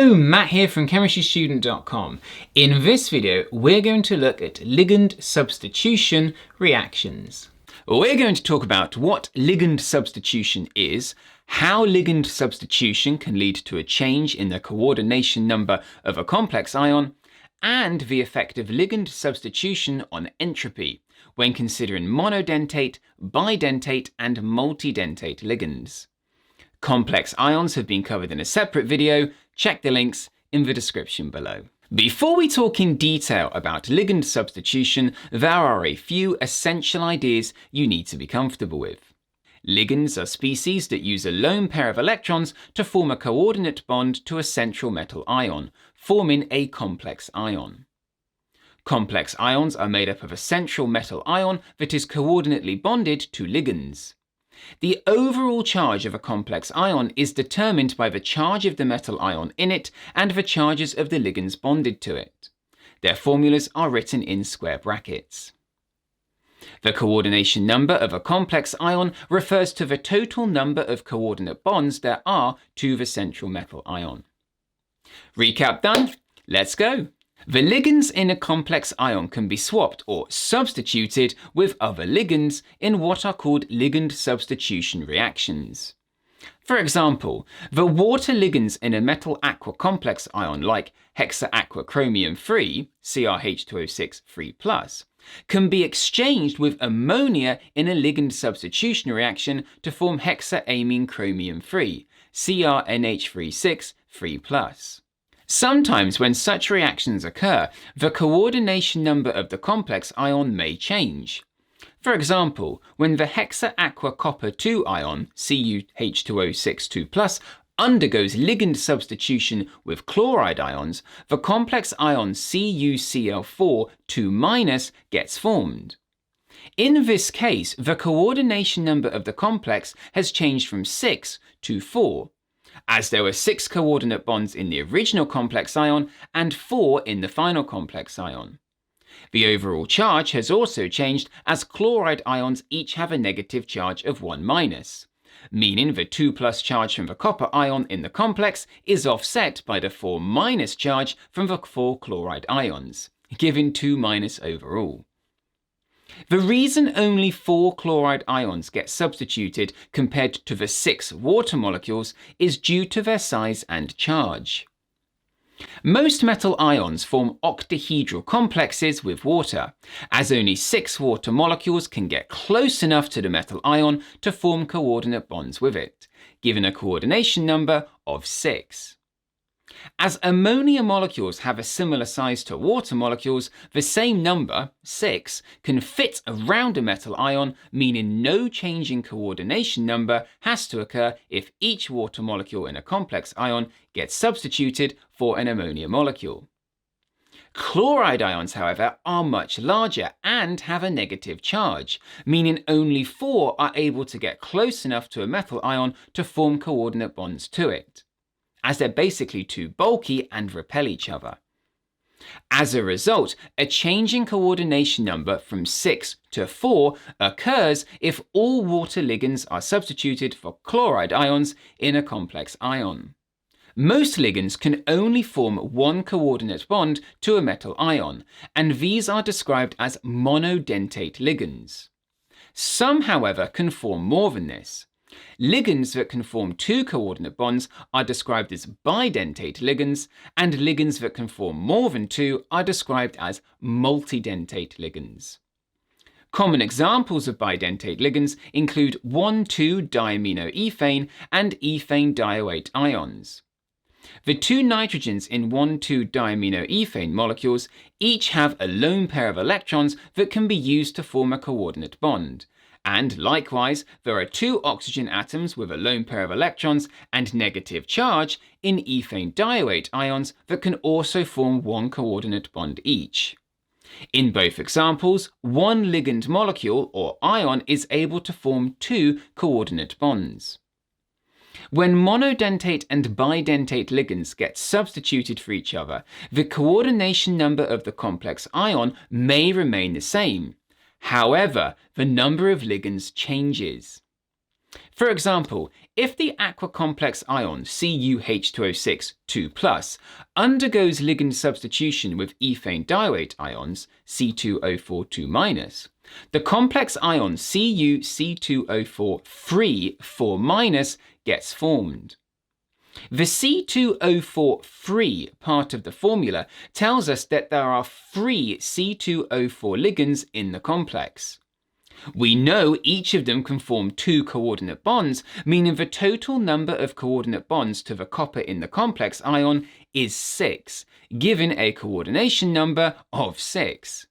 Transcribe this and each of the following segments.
Hello, Matt here from ChemistryStudent.com. In this video, we're going to look at ligand substitution reactions. We're going to talk about what ligand substitution is, how ligand substitution can lead to a change in the coordination number of a complex ion, and the effect of ligand substitution on entropy when considering monodentate, bidentate, and multidentate ligands. Complex ions have been covered in a separate video. Check the links in the description below. Before we talk in detail about ligand substitution, there are a few essential ideas you need to be comfortable with. Ligands are species that use a lone pair of electrons to form a coordinate bond to a central metal ion, forming a complex ion. Complex ions are made up of a central metal ion that is coordinately bonded to ligands. The overall charge of a complex ion is determined by the charge of the metal ion in it and the charges of the ligands bonded to it. Their formulas are written in square brackets. The coordination number of a complex ion refers to the total number of coordinate bonds there are to the central metal ion. Recap done? Let's go! The ligands in a complex ion can be swapped or substituted with other ligands in what are called ligand substitution reactions. For example, the water ligands in a metal aqua complex ion like hexaaqua chromium 3, CrH2O6 3+, can be exchanged with ammonia in a ligand substitution reaction to form hexaamine chromium 3, CrNH36 3+. Sometimes when such reactions occur, the coordination number of the complex ion may change. For example, when the hexaaqua copper 2 ion, CuH2O6 2+, undergoes ligand substitution with chloride ions, the complex ion CuCl4 2- gets formed. In this case, the coordination number of the complex has changed from 6 to 4. As there were 6 coordinate bonds in the original complex ion and 4 in the final complex ion. The overall charge has also changed as chloride ions each have a negative charge of 1-, meaning the 2+ charge from the copper ion in the complex is offset by the 4- charge from the 4 chloride ions, giving 2- overall. The reason only 4 chloride ions get substituted compared to the 6 water molecules is due to their size and charge. Most metal ions form octahedral complexes with water, as only 6 water molecules can get close enough to the metal ion to form coordinate bonds with it, giving a coordination number of 6. As ammonia molecules have a similar size to water molecules, the same number, 6, can fit around a metal ion, meaning no change in coordination number has to occur if each water molecule in a complex ion gets substituted for an ammonia molecule. Chloride ions, however, are much larger and have a negative charge, meaning only 4 are able to get close enough to a metal ion to form coordinate bonds to it, as they're basically too bulky and repel each other. As a result, a change in coordination number from 6 to 4 occurs if all water ligands are substituted for chloride ions in a complex ion. Most ligands can only form one coordinate bond to a metal ion, and these are described as monodentate ligands. Some, however, can form more than this. Ligands that can form 2 coordinate bonds are described as bidentate ligands, and ligands that can form more than 2 are described as multidentate ligands. Common examples of bidentate ligands include 1,2-diaminoethane and ethanedioate ions. The 2 nitrogens in 1,2-diaminoethane molecules each have a lone pair of electrons that can be used to form a coordinate bond. And likewise, there are 2 oxygen atoms with a lone pair of electrons and negative charge in ethanedioate ions that can also form one coordinate bond each. In both examples, one ligand molecule or ion is able to form 2 coordinate bonds. When monodentate and bidentate ligands get substituted for each other, the coordination number of the complex ion may remain the same. However, the number of ligands changes. For example, if the aqua complex ion CuH2O6 2+ undergoes ligand substitution with ethanedioate ions C2O4 2-, the complex ion CuC2O4 4- gets formed. The C2O4 part of the formula tells us that there are 3 C2O4 ligands in the complex. We know each of them can form 2 coordinate bonds, meaning the total number of coordinate bonds to the copper in the complex ion is 6, given a coordination number of 6.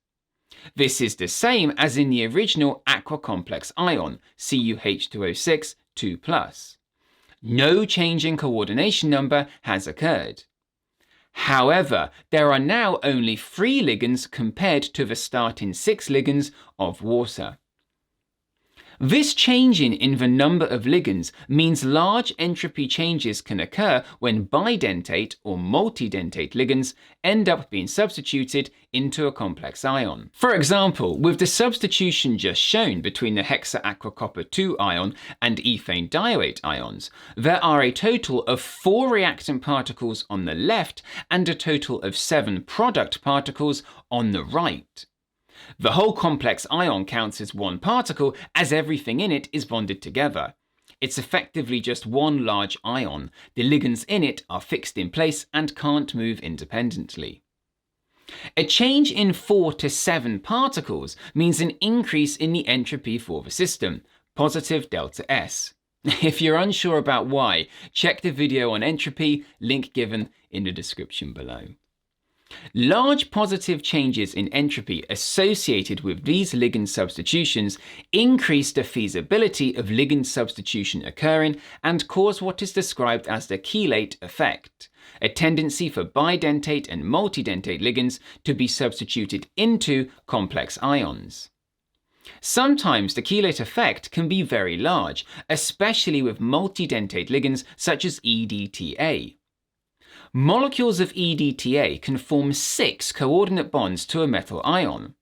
This is the same as in the original aqua complex ion, CuH2O6 2+. No change in coordination number has occurred. However, there are now only 3 ligands compared to the starting 6 ligands of water. This changing in the number of ligands means large entropy changes can occur when bidentate or multidentate ligands end up being substituted into a complex ion. For example, with the substitution just shown between the hexa-aqua-copper 2 ion and ethanedioate ions, there are a total of 4 reactant particles on the left and a total of 7 product particles on the right. The whole complex ion counts as 1 particle as everything in it is bonded together. It's effectively just one large ion. The ligands in it are fixed in place and can't move independently. A change in 4 to 7 particles means an increase in the entropy for the system, positive delta S. If you're unsure about why, check the video on entropy, link given in the description below. Large positive changes in entropy associated with these ligand substitutions increase the feasibility of ligand substitution occurring and cause what is described as the Chelate Effect, a tendency for bidentate and multidentate ligands to be substituted into complex ions. Sometimes the Chelate Effect can be very large, especially with multidentate ligands such as EDTA. Molecules of EDTA can form 6 coordinate bonds to a metal ion.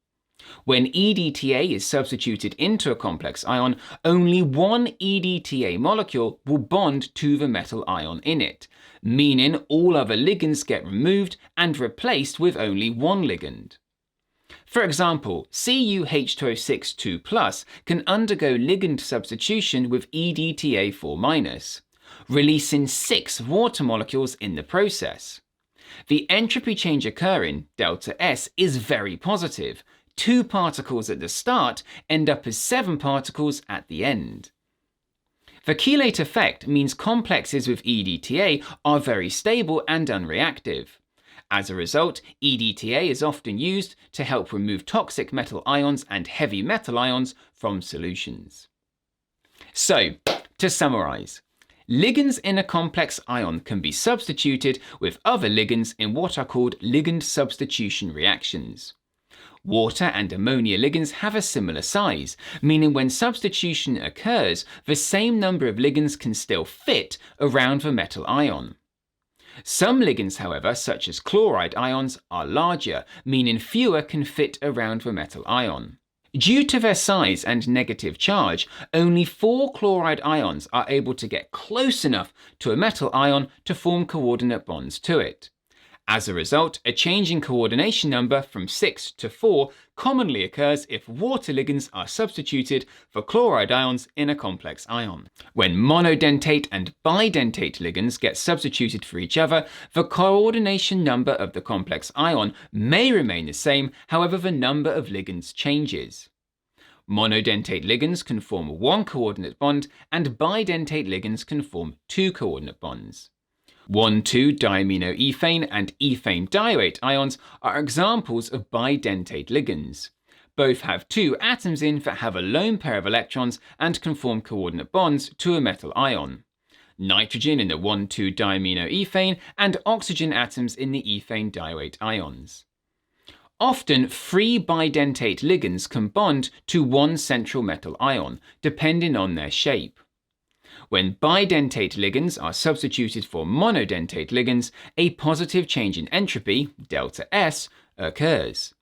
When EDTA is substituted into a complex ion, only one EDTA molecule will bond to the metal ion in it, meaning all other ligands get removed and replaced with only one ligand. For example, CuH2O6 2+ can undergo ligand substitution with EDTA 4-, releasing 6 water molecules in the process. The entropy change occurring, delta S, is very positive. 2 particles at the start end up as 7 particles at the end. The Chelate Effect means complexes with EDTA are very stable and unreactive. As a result, EDTA is often used to help remove toxic metal ions and heavy metal ions from solutions. So, to summarize, ligands in a complex ion can be substituted with other ligands in what are called ligand substitution reactions. Water and ammonia ligands have a similar size, meaning when substitution occurs, the same number of ligands can still fit around the metal ion. Some ligands, however, such as chloride ions, are larger, meaning fewer can fit around the metal ion. Due to their size and negative charge, only 4 chloride ions are able to get close enough to a metal ion to form coordinate bonds to it. As a result, a change in coordination number from 6 to 4 commonly occurs if water ligands are substituted for chloride ions in a complex ion. When monodentate and bidentate ligands get substituted for each other, the coordination number of the complex ion may remain the same, however the number of ligands changes. Monodentate ligands can form 1 coordinate bond and bidentate ligands can form 2 coordinate bonds. 1,2-diaminoethane and ethanedioate ions are examples of bidentate ligands. Both have 2 atoms in that have a lone pair of electrons and can form coordinate bonds to a metal ion. Nitrogen in the 1,2-diaminoethane and oxygen atoms in the ethanedioate ions. Often, 3 bidentate ligands can bond to 1 central metal ion, depending on their shape. When bidentate ligands are substituted for monodentate ligands, a positive change in entropy, delta S, occurs.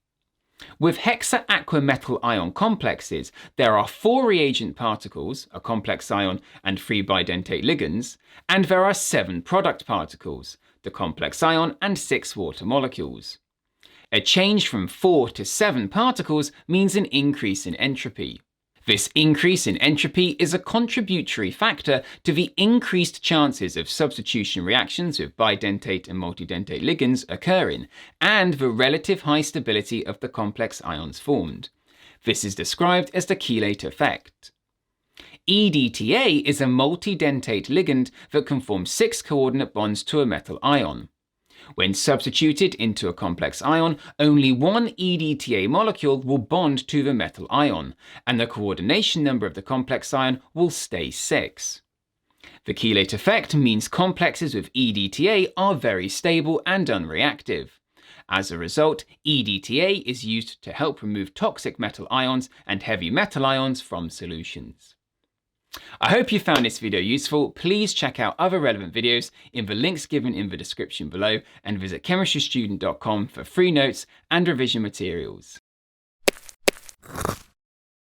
With hexa-aqua-metal ion complexes, there are 4 reagent particles, a complex ion and 3 bidentate ligands, and there are 7 product particles, the complex ion and 6 water molecules. A change from 4 to 7 particles means an increase in entropy. This increase in entropy is a contributory factor to the increased chances of substitution reactions with bidentate and multidentate ligands occurring, and the relative high stability of the complex ions formed. This is described as the Chelate Effect. EDTA is a multidentate ligand that can form 6 coordinate bonds to a metal ion. When substituted into a complex ion, only one EDTA molecule will bond to the metal ion, and the coordination number of the complex ion will stay 6. The Chelate effect means complexes with EDTA are very stable and unreactive. As a result, EDTA is used to help remove toxic metal ions and heavy metal ions from solutions. I hope you found this video useful. Please check out other relevant videos in the links given in the description below and visit chemistrystudent.com for free notes and revision materials.